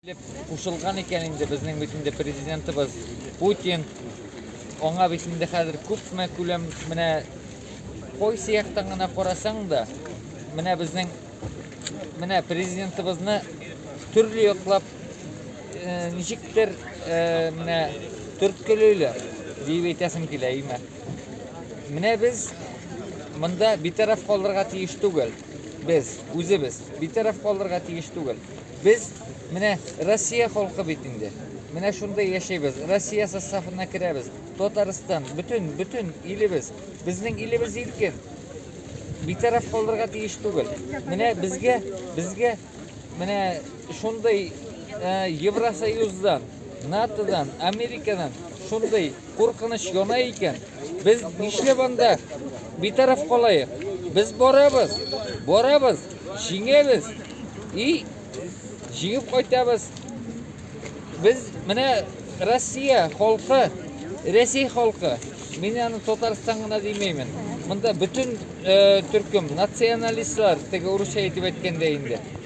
Ушылган икән инде безнең бит инде президентыбыз Путин. Аңа бит инде хәзер күпме күләм менә кой сияктан гына карасаң да, менә безнең менә президентыбызны төрле яклап ничектер менә төрткөлөйләр дип әйтәсем килә имә. Менә без монда битараф калырга тиеш түгел. Без үзебез битараф калырга тиеш түгел. Без менә Россия халкы бит инде. Менә шунда яшәйбез. Россия составына керәбез. Татарстан, bütün илебез. Безнең илебез иркен. Битараф калырга тиеш түгел. Менә безгә менә шундай Евросоюздан, НАТОдан, Америкадан шундай куркыныч яна икән. Без нишләп анда битараф калайык? Без барабыз, җиңәбез и җиңеп кайтабыз. Без менә Россия халкы, мин аны Татарстан гына димәймен. Монда bütün төркем националистлар, теге урысча әйтеп әйткәндә инде.